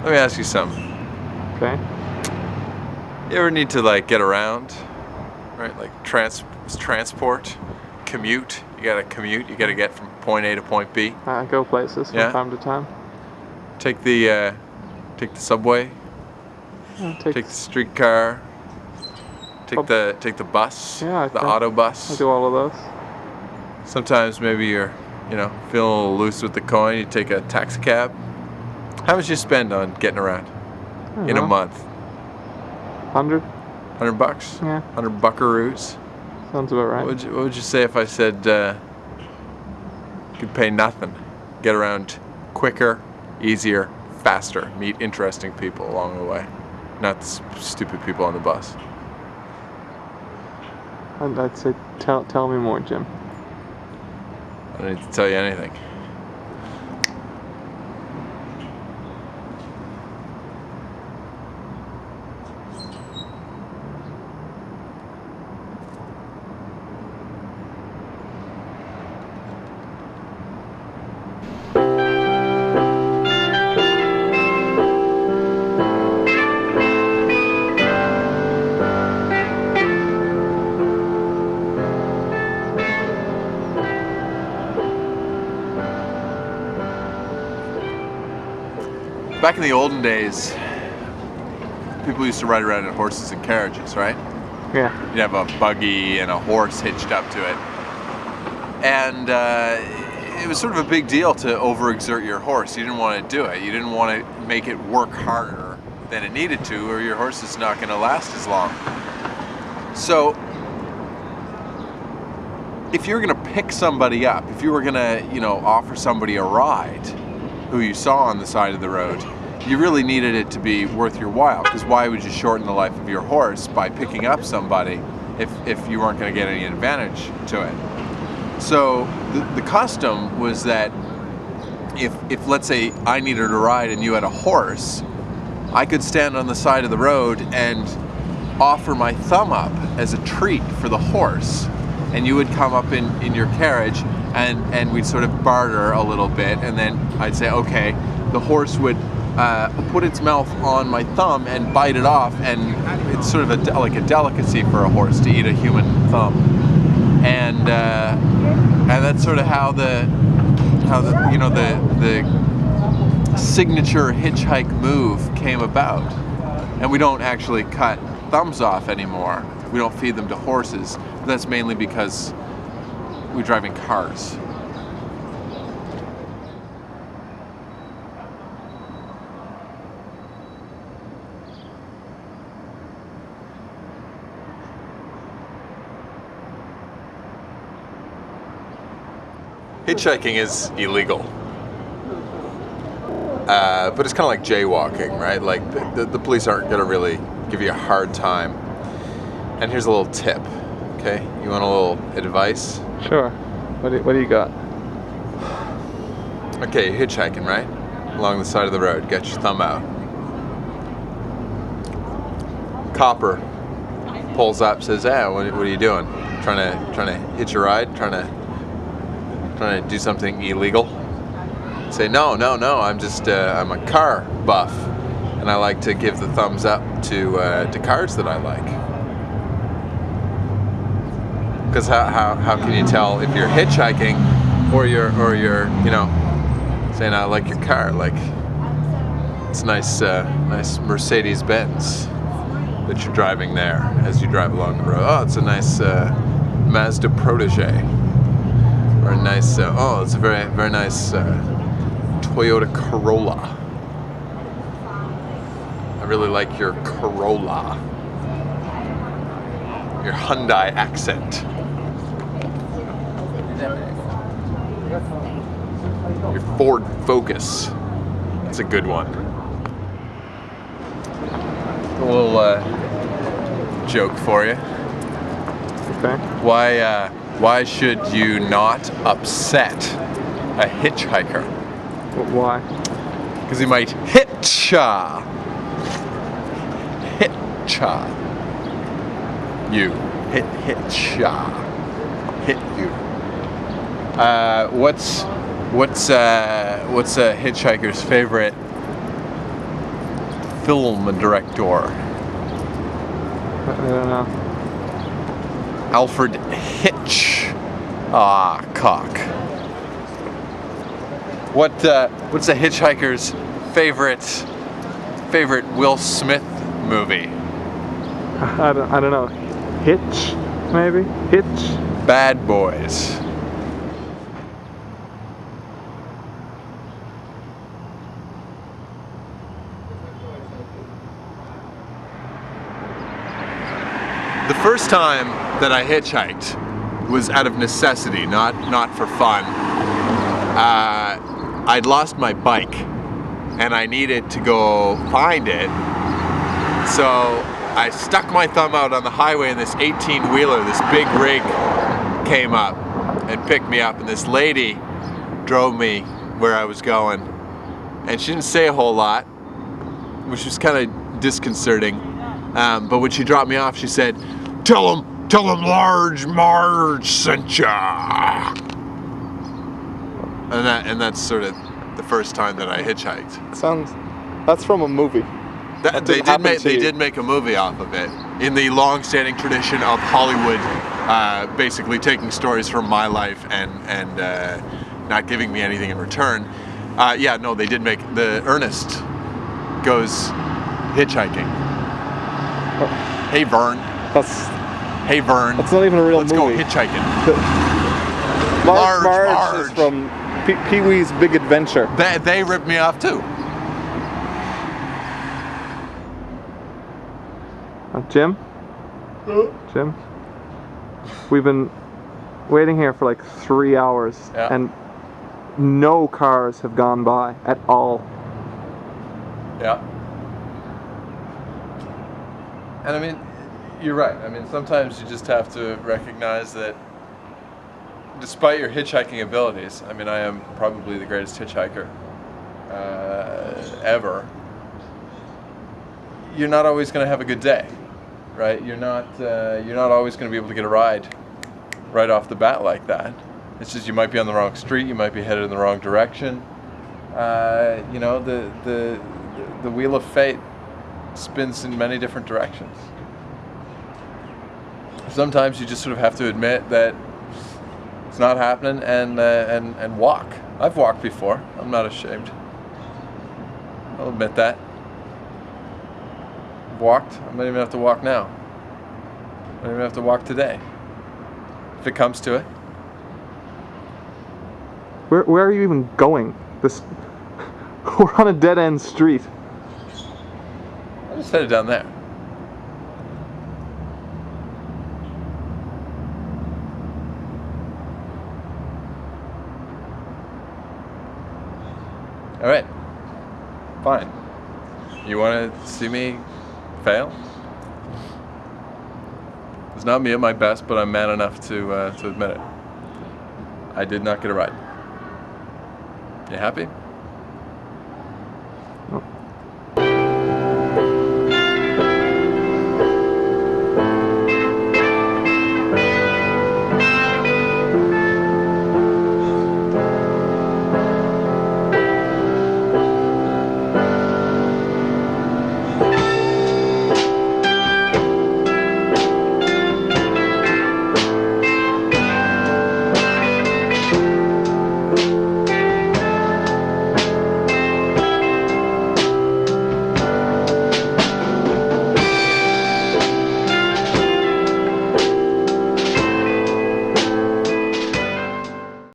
Let me ask you something. Okay. You ever need to like get around, right? Like transport, commute. You gotta commute. You gotta get from point A to point B. Go places from time to time. Take the subway. Take the streetcar. Take the bus. Yeah, the auto bus. I do all of those. Sometimes maybe you're, feeling a little loose with the coin. You take a taxi cab. How much you spend on getting around in a month? 100. $100? Yeah. 100 buckaroos? Sounds about right. What would you say if I said you could pay nothing, get around quicker, easier, faster, meet interesting people along the way, not the stupid people on the bus? I'd say tell me more, Jim. I don't need to tell you anything. Back in the olden days, people used to ride around in horses and carriages, right? Yeah. You'd have a buggy and a horse hitched up to it. And it was sort of a big deal to overexert your horse. You didn't want to do it. You didn't want to make it work harder than it needed to, or your horse is not going to last as long. So, if you're going to pick somebody up, if you were going to, offer somebody a ride who you saw on the side of the road, you really needed it to be worth your while, because why would you shorten the life of your horse by picking up somebody if you weren't going to get any advantage to it? So the custom was that if let's say I needed a ride and you had a horse, I could stand on the side of the road and offer my thumb up as a treat for the horse, and you would come up in your carriage and we'd sort of barter a little bit, and then I'd say, okay, the horse would put its mouth on my thumb and bite it off, and it's sort of like a delicacy for a horse to eat a human thumb, and that's sort of how the signature hitchhike move came about. And we don't actually cut thumbs off anymore. We don't feed them to horses. That's mainly because we drive in cars. Hitchhiking is illegal. But it's kind of like jaywalking, right? Like the police aren't going to really give you a hard time. And here's a little tip, okay? You want a little advice? Sure. What do you got? Okay, you're hitchhiking, right? Along the side of the road. Get your thumb out. Copper pulls up, says, "Hey, what are you doing? Trying to hitch a ride? Trying to do something illegal?" Say, no, I'm a car buff, and I like to give the thumbs up to cars that I like. Because how can you tell if you're hitchhiking or you're saying I like your car, like it's nice Mercedes Benz that you're driving there as you drive along the road. Oh, it's a nice Mazda Protege, or a nice it's a very very nice Toyota Corolla. I really like your Corolla. Your Hyundai accent. Your Ford Focus. That's a good one. A little joke for you. Okay. Why should you not upset a hitchhiker? Why? Because he might hitcha you. Hitcha. Hit you. What's a hitchhiker's favorite film director? I don't know. Alfred Hitch. Ah, cock. What's a hitchhiker's favorite Will Smith movie? I don't know. Hitch, maybe? Hitch? Bad Boys. The first time that I hitchhiked was out of necessity, not for fun. I'd lost my bike and I needed to go find it. So I stuck my thumb out on the highway and this 18-wheeler, this big rig, came up and picked me up, and this lady drove me where I was going. And she didn't say a whole lot, which was kind of disconcerting. But when she dropped me off, she said, Tell him Large Marge sent ya. And that's sort of the first time that I hitchhiked. That's from a movie. They did make a movie off of it, in the long-standing tradition of Hollywood, basically taking stories from my life and not giving me anything in return. Yeah, no, they did make the Ernest Goes Hitchhiking. Hey Vern. Hey Vern. That's not even a real movie. movie. Let's go hitchhiking. Marge is from Pee-wee's Big Adventure. They ripped me off too. Jim? Jim? We've been waiting here for like 3 hours, yeah. And no cars have gone by at all. Yeah. And I mean, you're right. I mean, sometimes you just have to recognize that despite your hitchhiking abilities, I mean, I am probably the greatest hitchhiker ever, you're not always going to have a good day, right? You're not always going to be able to get a ride right off the bat like that. It's just you might be on the wrong street, you might be headed in the wrong direction. You know, the wheel of fate spins in many different directions. Sometimes you just sort of have to admit that it's not happening and walk. I've walked before. I'm not ashamed. I'll admit that. I've walked. I might even have to walk now. I might even have to walk today, if it comes to it. Where are you even going? We're on a dead-end street. I just headed down there. All right, fine. You want to see me fail? It's not me at my best, but I'm man enough to admit it. I did not get a ride. You happy? No.